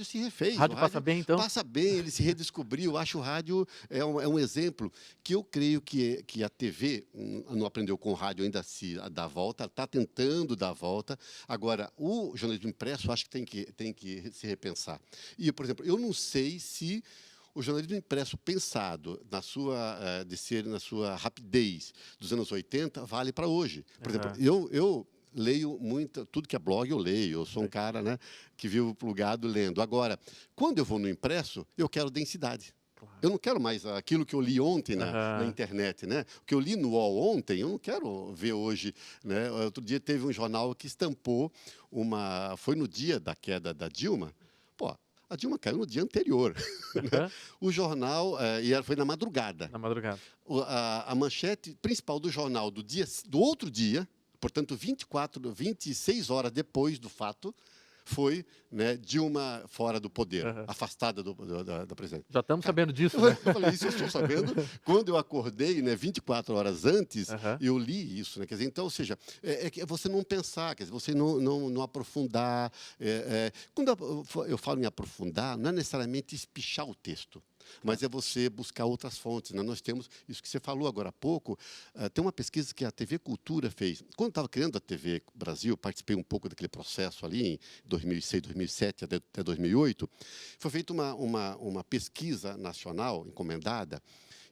se refez. O rádio passa bem, então? Passa bem, ele se redescobriu. Eu acho o rádio é um exemplo que eu creio que a TV não aprendeu com o rádio ainda se dar a volta, está tentando dar a volta. Agora, o jornalismo impresso, acho que tem que se repensar. E, por exemplo, eu não sei se o jornalismo impresso pensado na sua rapidez dos anos 80 vale para hoje. Por exemplo, leio muito, tudo que é blog eu leio. Eu sou um cara, né, que vivo plugado lendo. Agora, quando eu vou no impresso, eu quero densidade. Eu não quero mais aquilo que eu li ontem na internet, né? O que eu li no UOL ontem, eu não quero ver hoje, né? Outro dia teve um jornal que estampou foi no dia da queda da Dilma. Pô, a Dilma caiu no dia anterior. Né? O jornal, foi na madrugada. Na madrugada. A manchete principal do jornal do outro dia, portanto 26 horas depois do fato, foi, né, Dilma fora do poder, afastada da presidência. Já estamos sabendo disso, né? Eu falei, isso eu estou sabendo. Quando eu acordei, né, 24 horas antes, eu li isso. Né? Quer dizer, então, ou seja, é você não pensar, quer dizer, você não aprofundar. Quando eu falo em aprofundar, não é necessariamente espichar o texto, mas é você buscar outras fontes. Né? Nós temos, isso que você falou agora há pouco, tem uma pesquisa que a TV Cultura fez. Quando estava criando a TV Brasil, participei um pouco daquele processo ali em 2006, 2007 até 2008, foi feita uma pesquisa nacional encomendada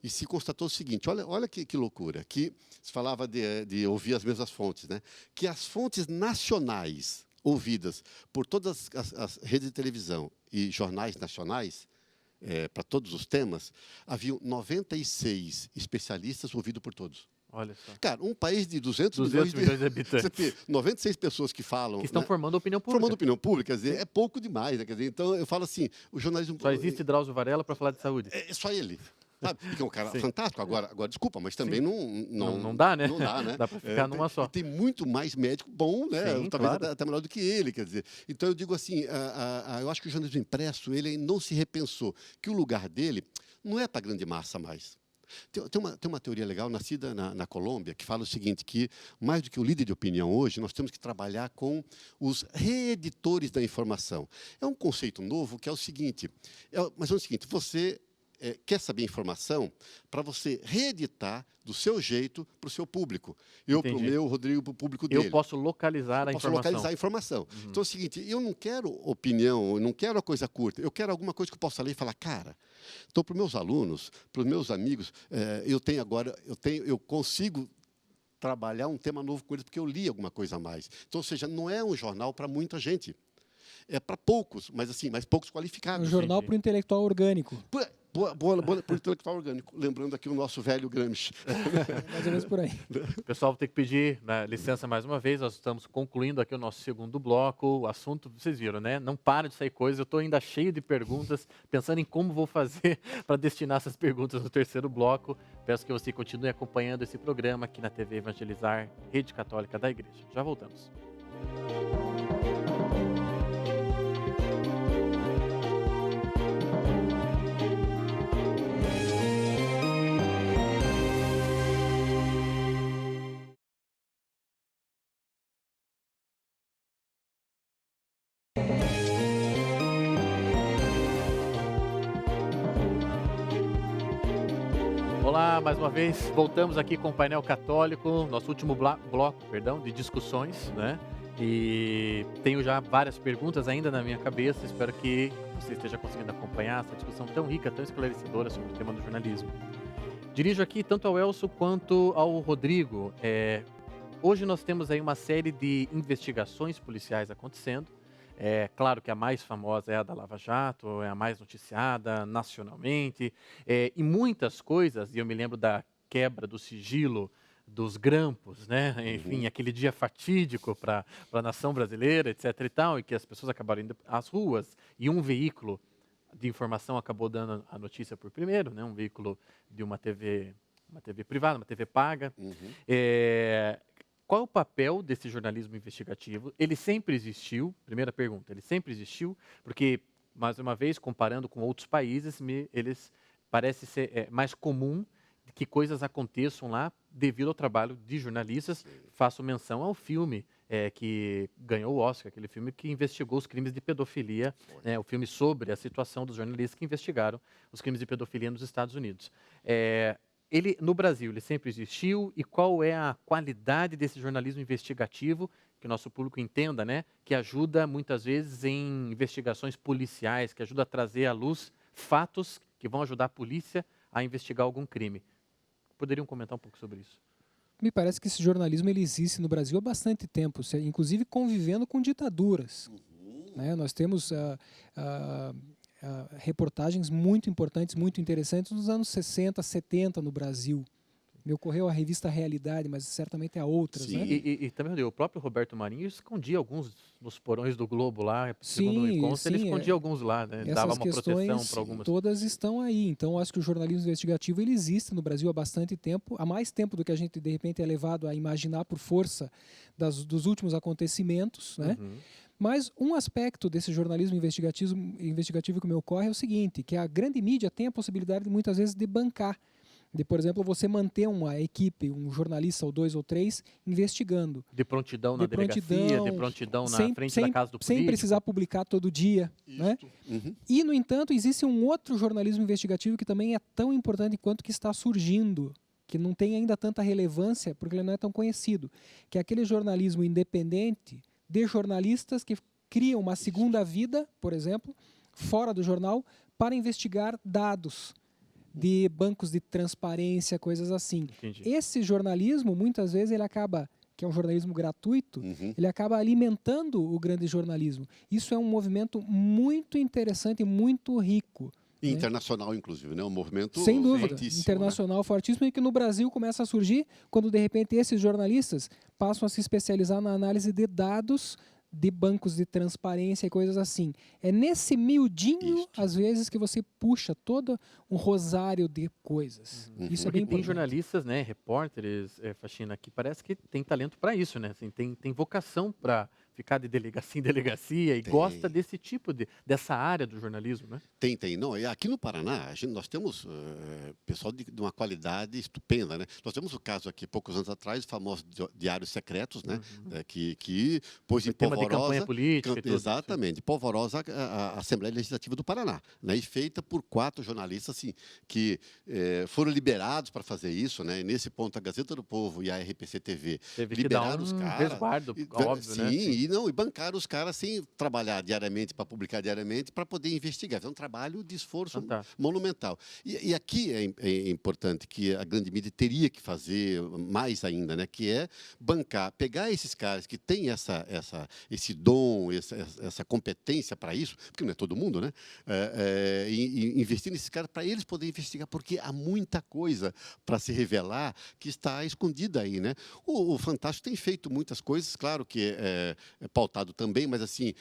e se constatou o seguinte, olha que loucura, que se falava de ouvir as mesmas fontes, né? Que as fontes nacionais ouvidas por todas as redes de televisão e jornais nacionais, para todos os temas, havia 96 especialistas ouvidos por todos. Olha só. Cara, um país de 200 milhões de habitantes. Você ter 96 pessoas que falam... Que estão, né, formando opinião pública. Formando opinião pública, quer dizer, é pouco demais. Né? Quer dizer, então, eu falo assim, o jornalismo... Só existe Drauzio Varela para falar de saúde. É só ele. Sabe? Que é um cara fantástico. Agora, desculpa, mas também não dá, né? Não dá, né? Dá para ficar numa só. Tem muito mais médico bom, né? Sim, talvez claro. até melhor do que ele, quer dizer. Então, eu digo assim, eu acho que o jornalismo impresso, ele não se repensou, que o lugar dele não é para a grande massa mais. Tem uma teoria legal, nascida na Colômbia, que fala o seguinte, que mais do que o líder de opinião hoje, nós temos que trabalhar com os reeditores da informação. É um conceito novo que é o seguinte, mas é o seguinte, você quer saber informação para você reeditar do seu jeito para o seu público. Eu para o meu, o Rodrigo para o público dele. Eu posso localizar a informação. Posso localizar a informação. Então é o seguinte, eu não quero opinião, eu não quero a coisa curta, eu quero alguma coisa que eu possa ler e falar, cara, então para os meus alunos, para os meus amigos, eu consigo trabalhar um tema novo com eles porque eu li alguma coisa a mais. Então, ou seja, não é um jornal para muita gente. É para poucos, mas assim, poucos qualificados. Um jornal para o intelectual orgânico. Boa para o intelectual orgânico. Lembrando aqui o nosso velho Gramsci. Mais ou menos por aí. Pessoal, vou ter que pedir, né, licença mais uma vez. Nós estamos concluindo aqui o nosso segundo bloco. O assunto, vocês viram, né? Não para de sair coisa. Eu estou ainda cheio de perguntas, pensando em como vou fazer para destinar essas perguntas no terceiro bloco. Peço que você continue acompanhando esse programa aqui na TV Evangelizar, Rede Católica da Igreja. Já voltamos. Olá, mais uma vez, voltamos aqui com o Painel Católico, nosso último bloco, de discussões, né? E tenho já várias perguntas ainda na minha cabeça, espero que você esteja conseguindo acompanhar essa discussão tão rica, tão esclarecedora sobre o tema do jornalismo. Dirijo aqui tanto ao Elcio quanto ao Rodrigo. Hoje nós temos aí uma série de investigações policiais acontecendo. É claro que a mais famosa é a da Lava Jato, é a mais noticiada nacionalmente, e muitas coisas, e eu me lembro da quebra do sigilo dos grampos, né? Enfim, aquele dia fatídico para a nação brasileira, etc. e tal, e que as pessoas acabaram indo às ruas, e um veículo de informação acabou dando a notícia por primeiro, né? Um veículo de uma TV privada, uma TV paga. Qual é o papel desse jornalismo investigativo? Ele sempre existiu, primeira pergunta, ele sempre existiu, porque, mais uma vez, comparando com outros países, eles parece ser mais comum que coisas aconteçam lá devido ao trabalho de jornalistas. Faço menção ao filme que ganhou o Oscar, aquele filme que investigou os crimes de pedofilia, o filme sobre a situação dos jornalistas que investigaram os crimes de pedofilia nos Estados Unidos. No Brasil, ele sempre existiu, e qual é a qualidade desse jornalismo investigativo, que o nosso público entenda, né, que ajuda muitas vezes em investigações policiais, que ajuda a trazer à luz fatos que vão ajudar a polícia a investigar algum crime. Poderiam comentar um pouco sobre isso? me parece que esse jornalismo ele existe no Brasil há bastante tempo, inclusive convivendo com ditaduras. Né? Nós temos reportagens muito importantes, muito interessantes nos anos 60, 70 no Brasil. Me ocorreu a revista Realidade, mas certamente há outras. Sim, né? e também o próprio Roberto Marinho escondia alguns nos porões do Globo lá, segundo me consta, ele escondia alguns lá, né? Dava uma proteção para algumas. Todas estão aí. Então, eu acho que o jornalismo investigativo ele existe no Brasil há bastante tempo, há mais tempo do que a gente, de repente, é levado a imaginar por força dos últimos acontecimentos, né? Mas um aspecto desse jornalismo investigativo que me ocorre é o seguinte, que a grande mídia tem a possibilidade, muitas vezes, de bancar. De, por exemplo, você manter uma equipe, um jornalista ou 2 ou 3, investigando. De prontidão na delegacia, de prontidão na frente da casa do político. Sem precisar publicar todo dia. Né? E, no entanto, existe um outro jornalismo investigativo que também é tão importante quanto que está surgindo, que não tem ainda tanta relevância, porque ele não é tão conhecido, que é aquele jornalismo independente de jornalistas que criam uma segunda vida, por exemplo, fora do jornal, para investigar dados de bancos de transparência, coisas assim. Entendi. Esse jornalismo, muitas vezes, ele acaba, que é um jornalismo gratuito, ele acaba alimentando o grande jornalismo. Isso é um movimento muito interessante e muito rico. E internacional, inclusive, né? Um movimento sem dúvida, fortíssimo, internacional, fortíssimo, e que no Brasil começa a surgir quando, de repente, esses jornalistas passam a se especializar na análise de dados de bancos de transparência e coisas assim. É nesse miudinho, às vezes, que você puxa todo um rosário de coisas. Isso é bem importante. Tem jornalistas, né, repórteres, Faxina, que parece que tem talento para isso, né? Assim, tem vocação para ficar de delegacia em delegacia e gosta desse tipo dessa área do jornalismo, né? Tem. Não, aqui no Paraná, nós temos pessoal de uma qualidade estupenda, né? Nós temos o caso aqui, poucos anos atrás, o famoso Diários Secretos, né? Que pôs em polvorosa... de campanha política e tudo. Exatamente, polvorosa a Assembleia Legislativa do Paraná, né? E feita por 4 jornalistas, assim, que foram liberados para fazer isso, né? E nesse ponto, a Gazeta do Povo e a RPC TV liberaram os caras. Resguardo, óbvio, né? Sim, e bancaram os caras sem trabalhar diariamente, para publicar diariamente, para poder investigar. É um trabalho de esforço monumental. E aqui é importante que a grande mídia teria que fazer mais ainda, né? Que é bancar, pegar esses caras que têm esse dom, essa competência para isso, porque não é todo mundo, né? E investir nesses caras para eles poderem investigar, porque há muita coisa para se revelar que está escondida aí, né? O Fantástico tem feito muitas coisas, claro que é pautado também, mas assim,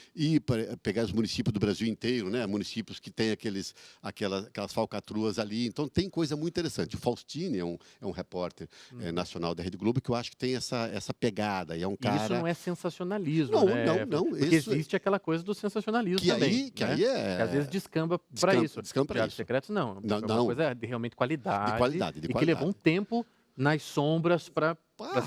pegar os municípios do Brasil inteiro, né? Municípios que têm aquelas falcatruas ali, então tem coisa muito interessante. O Faustini é um repórter nacional da Rede Globo que eu acho que tem essa pegada, e é um cara... Isso não é sensacionalismo, não, né? Não. Porque existe aquela coisa do sensacionalismo que também. Que aí é... Que às vezes descamba para isso. Descamba Secretos não. É uma coisa de realmente qualidade. De qualidade. Que levou um tempo nas sombras para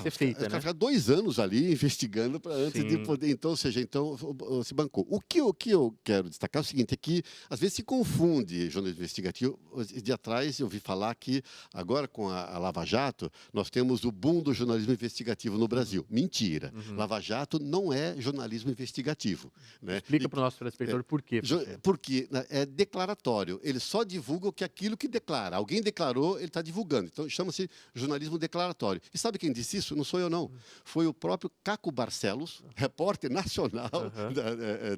ser feita, né? Ficar 2 anos ali investigando antes de poder, então se bancou. O que eu quero destacar é o seguinte, é que às vezes se confunde jornalismo investigativo. De atrás eu ouvi falar que agora com a Lava Jato nós temos o boom do jornalismo investigativo no Brasil. Mentira. Lava Jato não é jornalismo investigativo, né? Explica para o nosso telespectador por quê. Porque é declaratório. Ele só divulga aquilo que declara. Alguém declarou, ele está divulgando. Então chama-se jornalismo declaratório. E sabe quem disse isso? Não sou eu, não. Foi o próprio Caco Barcelos, repórter nacional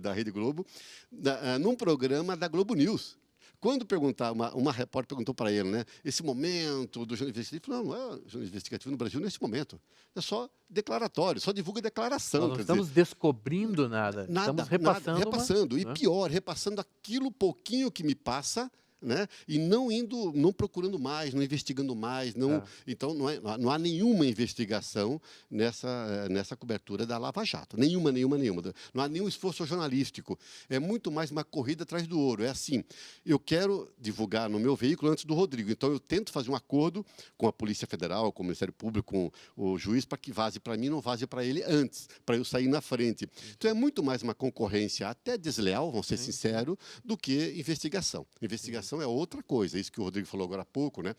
da Rede Globo, num programa da Globo News. Quando uma repórter perguntou para ele, né, esse momento do jornalismo investigativo, ele falou, não é jornalismo investigativo no Brasil nesse momento. É só declaratório, só divulga declaração. Nós não estamos descobrindo nada. Estamos repassando. Repassando. E pior, repassando aquilo pouquinho que me passa, né? E não procurando mais, não investigando mais, então não há nenhuma investigação nessa cobertura da Lava Jato, nenhuma. Não há nenhum esforço jornalístico. É muito mais uma corrida atrás do ouro. É assim, eu quero divulgar no meu veículo antes do Rodrigo, então eu tento fazer um acordo com a Polícia Federal, com o Ministério Público, com o juiz, para que vaze para mim, não vaze para ele antes, para eu sair na frente. Então é muito mais uma concorrência até desleal, vamos ser sinceros, do que investigação. Investigação especialização é outra coisa. Isso que o Rodrigo falou agora há pouco, né?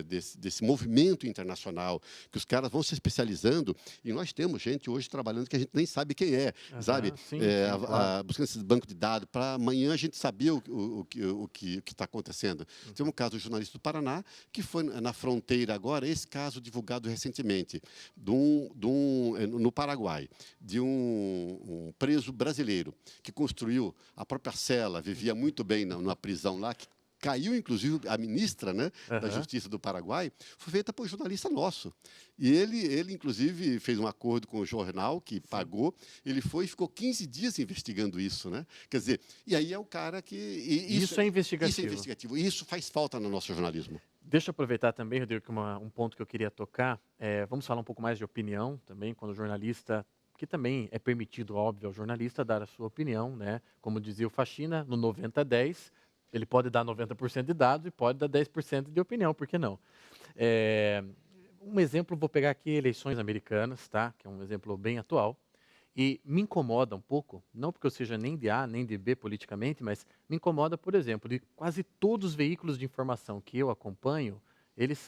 Desse movimento internacional, que os caras vão se especializando, e nós temos gente hoje trabalhando que a gente nem sabe quem é, sabe? Sim, claro. Buscando esses bancos de dados, para amanhã a gente saber o que está acontecendo. Tem um caso do jornalista do Paraná, que foi na fronteira agora, esse caso divulgado recentemente, no Paraguai, de um preso brasileiro que construiu a própria cela, vivia muito bem numa prisão lá, que caiu, inclusive, a ministra, né, da Justiça do Paraguai, foi feita por um jornalista nosso. E ele, inclusive, fez um acordo com o jornal, que pagou, ele foi e ficou 15 dias investigando isso. Né? Quer dizer, e aí é o cara que... Isso é investigativo. Isso é investigativo. E isso faz falta no nosso jornalismo. Deixa eu aproveitar também, Rodrigo, que um ponto que eu queria tocar. Vamos falar um pouco mais de opinião também, quando o jornalista... que também é permitido, óbvio, ao jornalista dar a sua opinião, né? Como dizia o Faxina, no 90-10, ele pode dar 90% de dados e pode dar 10% de opinião, por que não? Um exemplo, vou pegar aqui eleições americanas, tá? Que é um exemplo bem atual, e me incomoda um pouco, não porque eu seja nem de A nem de B politicamente, mas me incomoda, por exemplo, de quase todos os veículos de informação que eu acompanho, eles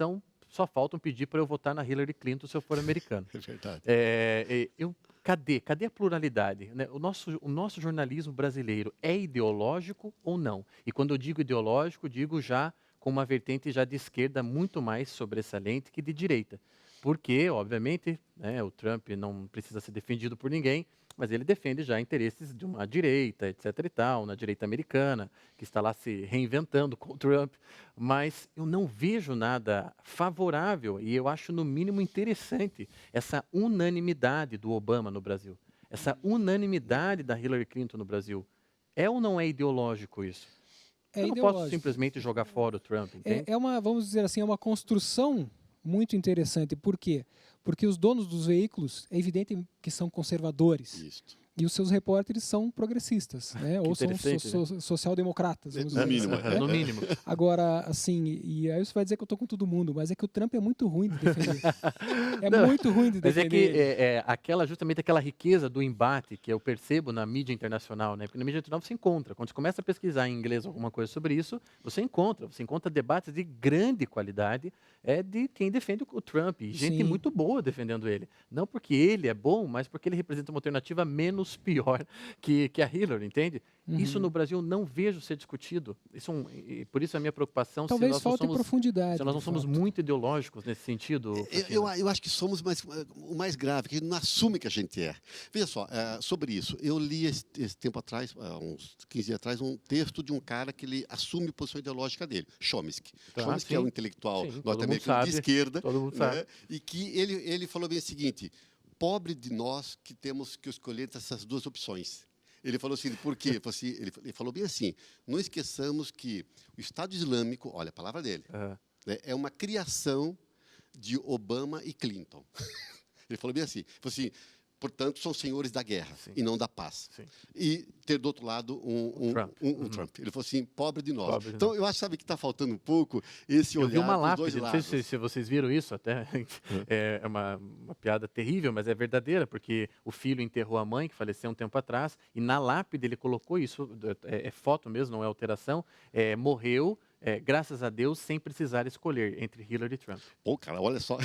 só faltam pedir para eu votar na Hillary Clinton se eu for americano. É verdade. Cadê a pluralidade? Né? O nosso jornalismo brasileiro é ideológico ou não? E quando eu digo ideológico, digo já com uma vertente já de esquerda muito mais sobressalente que de direita. Porque, obviamente, né, o Trump não precisa ser defendido por ninguém, mas ele defende já interesses de uma direita, etc. e tal, na direita americana, que está lá se reinventando com o Trump. Mas eu não vejo nada favorável e eu acho, no mínimo, interessante essa unanimidade do Obama no Brasil. Essa unanimidade da Hillary Clinton no Brasil. É ou não é ideológico isso? Eu não posso simplesmente jogar fora o Trump, entende? Vamos dizer assim, é uma construção muito interessante. Por quê? Porque os donos dos veículos, é evidente que são conservadores. Isso. E os seus repórteres são progressistas, né? Ou são social-democratas, vamos dizer mínimo, assim, né? No mínimo. Agora, assim, e aí você vai dizer que eu estou com todo mundo, mas é que o Trump é muito ruim de defender. Muito ruim de Mas defender. é que justamente aquela riqueza do embate que eu percebo na mídia internacional, né? Porque na mídia internacional você encontra, quando você começa a pesquisar em inglês alguma coisa sobre isso, você encontra debates de grande qualidade de quem defende o Trump, e gente Sim. muito boa defendendo ele. Não porque ele é bom, mas porque ele representa uma alternativa menos pior que a Hillary, entende? Isso no Brasil não vejo ser discutido. E por isso a minha preocupação Talvez se falte profundidade. nós não somos muito ideológicos nesse sentido. Eu acho que somos o mais grave, que a gente não assume que a gente é. Veja só, sobre isso, eu li esse tempo atrás, uns 15 dias atrás, um texto de um cara que ele assume a posição ideológica dele, Chomsky. Chomsky é um intelectual norte-americano de esquerda, todo mundo sabe. E que ele falou bem o seguinte: pobre de nós que temos que escolher entre essas duas opções. Ele falou assim, por quê? Ele falou bem assim, não esqueçamos que o Estado Islâmico, olha a palavra dele, né, é uma criação de Obama e Clinton. Ele falou bem assim, portanto, são senhores da guerra e não da paz. Sim. E ter do outro lado um Trump. Ele falou assim, pobre de nós. Então, eu acho, sabe, que está faltando um pouco esse olhar Eu vi uma dos lápide, dois não lados. sei se vocês viram isso até, é uma piada terrível, mas é verdadeira, porque o filho enterrou a mãe, que faleceu um tempo atrás, e na lápide ele colocou isso, é foto mesmo, não é alteração, morreu, graças a Deus, sem precisar escolher entre Hillary e Trump. Pô, cara, olha só.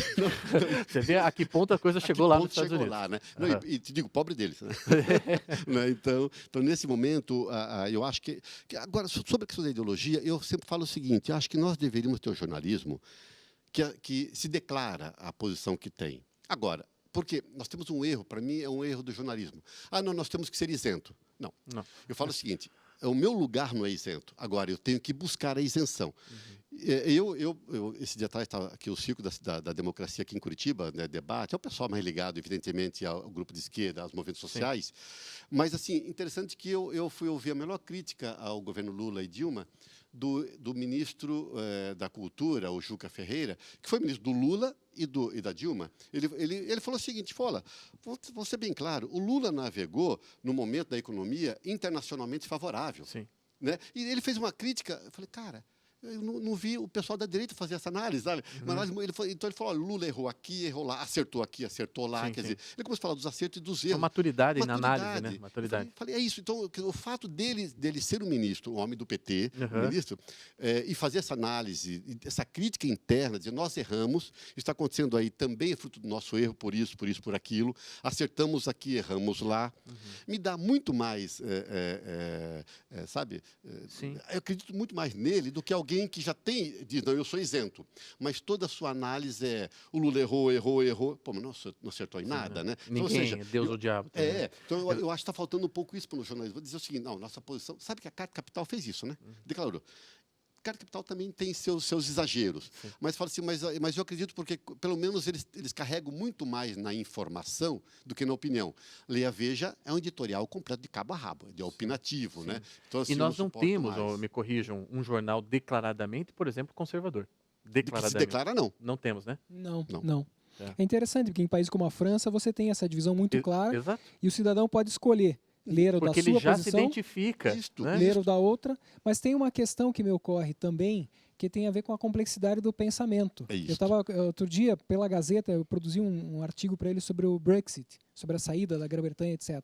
Você vê a que ponto a coisa chegou lá nos Estados Unidos. Lá, né? Não, e te digo, pobre deles. Né? Né? Então, nesse momento, eu acho que... Agora, sobre a questão da ideologia, eu sempre falo o seguinte, eu acho que nós deveríamos ter um jornalismo que se declara a posição que tem. Agora, porque nós temos um erro, para mim é um erro do jornalismo. Não, nós temos que ser isento. Não. Eu falo o seguinte, o meu lugar não é isento. Agora, eu tenho que buscar a isenção. Esse dia atrás estava aqui o Circo da Democracia aqui em Curitiba, né, debate, é o pessoal mais ligado, evidentemente, ao grupo de esquerda, aos movimentos sociais. Sim. Mas, assim, interessante que eu fui ouvir a melhor crítica ao governo Lula e Dilma do ministro da Cultura, o Juca Ferreira, que foi ministro do Lula e da Dilma. Ele falou o seguinte, vou ser bem claro, o Lula navegou no momento da economia internacionalmente favorável. Sim. Né? E ele fez uma crítica, eu falei, cara, Eu não vi o pessoal da direita fazer essa análise, sabe? Então ele falou, olha, Lula errou aqui, errou lá, acertou aqui, acertou lá. Sim, Quer sim. dizer, ele começou a falar dos acertos e dos erros. A maturidade na análise, né? Maturidade. Falei, é isso. Então, o fato dele ser um ministro, um homem do PT, ministro, e fazer essa análise, essa crítica interna, dizer, nós erramos, isso está acontecendo aí também é fruto do nosso erro, por isso, por aquilo, acertamos aqui, erramos lá. Me dá muito mais, sabe? Sim. Eu acredito muito mais nele do que alguém que já diz, não, eu sou isento. Mas toda a sua análise é, o Lula errou. Pô, mas não acertou em nada, né? Ninguém, então, ou seja, Deus ou o diabo. Também. Então eu acho que está faltando um pouco isso para o jornalismo. Vou dizer o seguinte, não, nossa posição... Sabe que a Carta Capital fez isso, né? Declarou. A Carta Capital também tem seus exageros. Sim. Mas fala assim, mas eu acredito porque, pelo menos, eles carregam muito mais na informação do que na opinião. Leia Veja é um editorial completo de cabo a rabo, de opinativo, né? Então, assim, e nós não temos, me corrijam, um jornal declaradamente, por exemplo, conservador. Declaradamente. Se declara, não. Não temos, né? Não. É interessante, porque em países como a França, você tem essa divisão muito clara. Exato. E o cidadão pode escolher ler o da sua posição. Porque ele já se identifica. Ler o da outra. Mas tem uma questão que me ocorre também, que tem a ver com a complexidade do pensamento. Eu estava, outro dia, pela Gazeta, eu produzi um artigo para ele sobre o Brexit, sobre a saída da Grã-Bretanha, etc.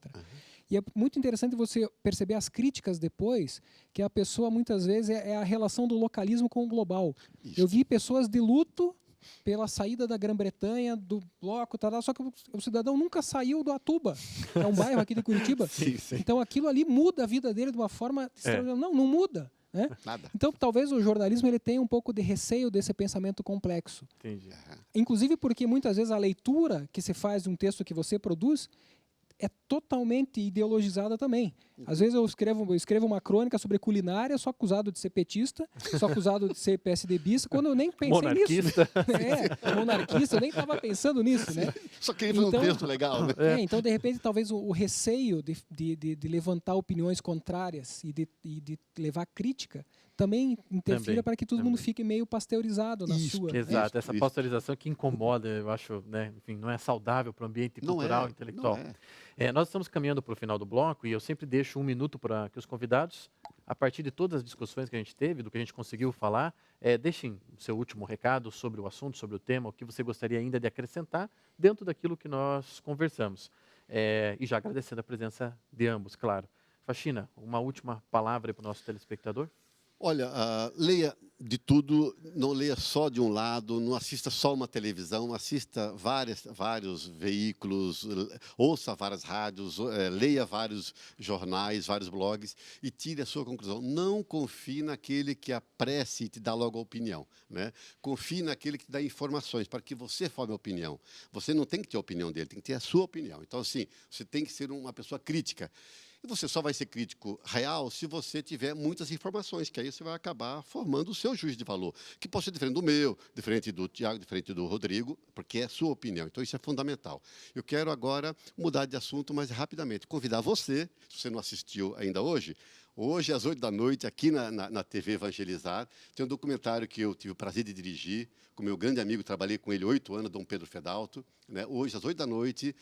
E é muito interessante você perceber as críticas depois, que a pessoa, muitas vezes, é a relação do localismo com o global. Eu vi pessoas de luto pela saída da Grã-Bretanha, do bloco, só que o cidadão nunca saiu do Atuba, que é um bairro aqui de Curitiba. Sim. Então aquilo ali muda a vida dele de uma forma extraordinária. Não muda. Né? Nada. Então talvez o jornalismo ele tenha um pouco de receio desse pensamento complexo. Entendi. Inclusive porque muitas vezes a leitura que se faz de um texto que você produz é totalmente ideologizada também. Às vezes eu escrevo uma crônica sobre culinária, sou acusado de ser petista, sou acusado de ser PSDBista, quando eu nem pensei nisso. Monarquista, eu nem estava pensando nisso, né? Só queria fazer um texto legal, né? Então, de repente, talvez o receio de levantar opiniões contrárias e de levar crítica também interfira para que todo mundo fique meio pasteurizado na sua. Exato, essa pasteurização que incomoda, eu acho, né, enfim, não é saudável para o ambiente cultural, intelectual. Nós estamos caminhando para o final do bloco e eu sempre deixo um minuto para que os convidados, a partir de todas as discussões que a gente teve, do que a gente conseguiu falar, deixem o seu último recado sobre o assunto, sobre o tema, o que você gostaria ainda de acrescentar dentro daquilo que nós conversamos. E já agradecendo a presença de ambos, claro. Faxina, uma última palavra para o nosso telespectador? Olha, leia de tudo, não leia só de um lado, não assista só uma televisão, assista vários veículos, ouça várias rádios, leia vários jornais, vários blogs e tire a sua conclusão. Não confie naquele que apresse e te dá logo a opinião, né? Confie naquele que te dá informações para que você forme a opinião. Você não tem que ter a opinião dele, tem que ter a sua opinião. Então, assim, você tem que ser uma pessoa crítica. E você só vai ser crítico real se você tiver muitas informações, que aí você vai acabar formando o seu juízo de valor, que pode ser diferente do meu, diferente do Tiago, diferente do Rodrigo, porque é a sua opinião. Então, isso é fundamental. Eu quero agora mudar de assunto, mas rapidamente, convidar você, se você não assistiu ainda hoje, às 8 da noite, aqui na TV Evangelizar, tem um documentário que eu tive o prazer de dirigir, com meu grande amigo, trabalhei com ele 8 anos, Dom Pedro Fedalto, né? Hoje, às 8 da noite,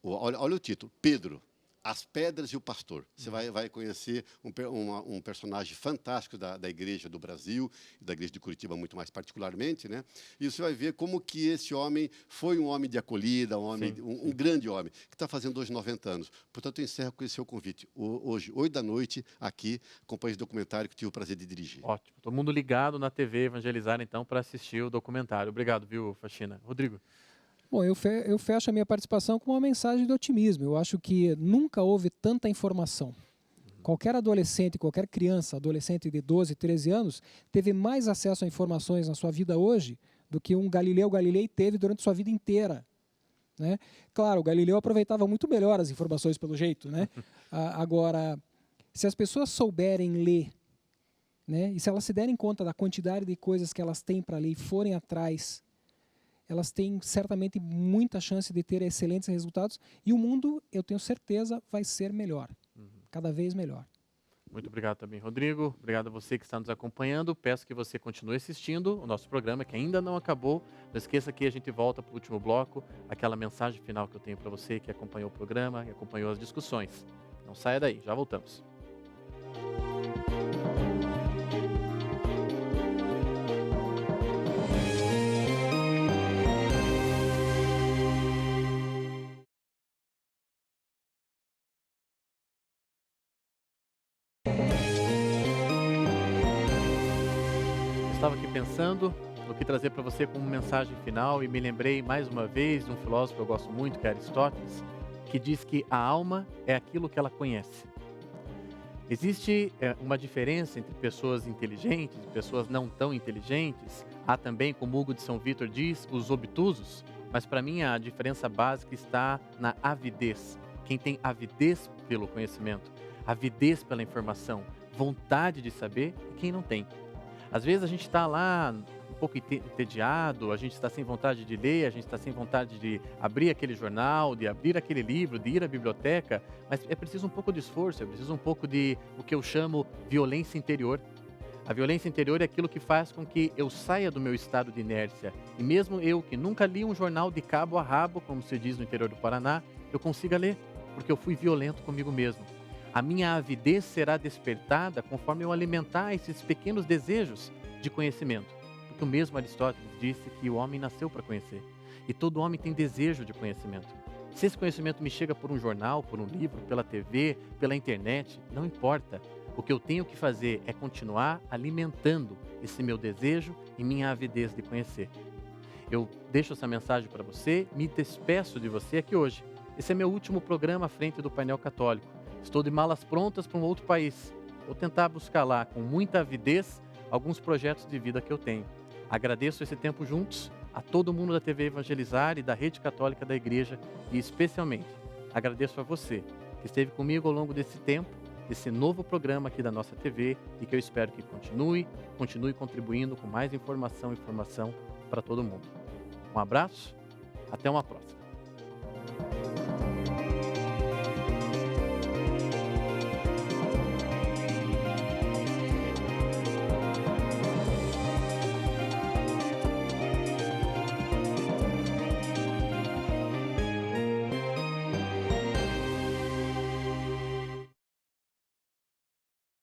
olha o título, Pedro, As Pedras e o Pastor. Você vai conhecer um personagem fantástico da Igreja do Brasil, da Igreja de Curitiba muito mais particularmente, né? E você vai ver como que esse homem foi um homem de acolhida, um grande homem, que está fazendo hoje 90 anos. Portanto, eu encerro com esse seu convite. Hoje, 8 da noite, aqui, acompanhe esse documentário que tive o prazer de dirigir. Ótimo. Todo mundo ligado na TV Evangelizar, então, para assistir o documentário. Obrigado, viu, Faxina? Rodrigo? Bom, eu fecho a minha participação com uma mensagem de otimismo. Eu acho que nunca houve tanta informação. Qualquer adolescente, qualquer criança, adolescente de 12, 13 anos, teve mais acesso a informações na sua vida hoje do que um Galileu Galilei teve durante sua vida inteira. Né? Claro, o Galileu aproveitava muito melhor as informações pelo jeito. Né? Agora, se as pessoas souberem ler, né, e se elas se derem conta da quantidade de coisas que elas têm para ler e forem atrás, elas têm certamente muita chance de ter excelentes resultados e o mundo, eu tenho certeza, vai ser melhor, cada vez melhor. Muito obrigado também, Rodrigo. Obrigado a você que está nos acompanhando. Peço que você continue assistindo o nosso programa, que ainda não acabou. Não esqueça que a gente volta para o último bloco, aquela mensagem final que eu tenho para você que acompanhou o programa, que acompanhou as discussões. Não saia daí, já voltamos. estava aqui pensando no que trazer para você como mensagem final e me lembrei mais uma vez de um filósofo que eu gosto muito, que é Aristóteles, que diz que a alma é aquilo que ela conhece. Existe uma diferença entre pessoas inteligentes e pessoas não tão inteligentes. Há também, como Hugo de São Vítor diz, os obtusos, mas para mim a diferença básica está na avidez. Quem tem avidez pelo conhecimento, avidez pela informação, vontade de saber, e quem não tem. Às vezes a gente está lá um pouco entediado, a gente está sem vontade de ler, a gente está sem vontade de abrir aquele jornal, de abrir aquele livro, de ir à biblioteca, mas é preciso um pouco de esforço, é preciso um pouco de o que eu chamo violência interior. A violência interior é aquilo que faz com que eu saia do meu estado de inércia. E mesmo eu, que nunca li um jornal de cabo a rabo, como se diz no interior do Paraná, eu consiga ler, porque eu fui violento comigo mesmo. A minha avidez será despertada conforme eu alimentar esses pequenos desejos de conhecimento. Porque o mesmo Aristóteles disse que o homem nasceu para conhecer. E todo homem tem desejo de conhecimento. Se esse conhecimento me chega por um jornal, por um livro, pela TV, pela internet, não importa. O que eu tenho que fazer é continuar alimentando esse meu desejo e minha avidez de conhecer. Eu deixo essa mensagem para você, me despeço de você aqui hoje. Esse é meu último programa à frente do painel católico. Estou de malas prontas para um outro país. Vou tentar buscar lá, com muita avidez, alguns projetos de vida que eu tenho. Agradeço esse tempo juntos a todo mundo da TV Evangelizar e da Rede Católica da Igreja e especialmente agradeço a você que esteve comigo ao longo desse tempo, desse novo programa aqui da nossa TV e que eu espero que continue contribuindo com mais informação para todo mundo. Um abraço, até uma próxima.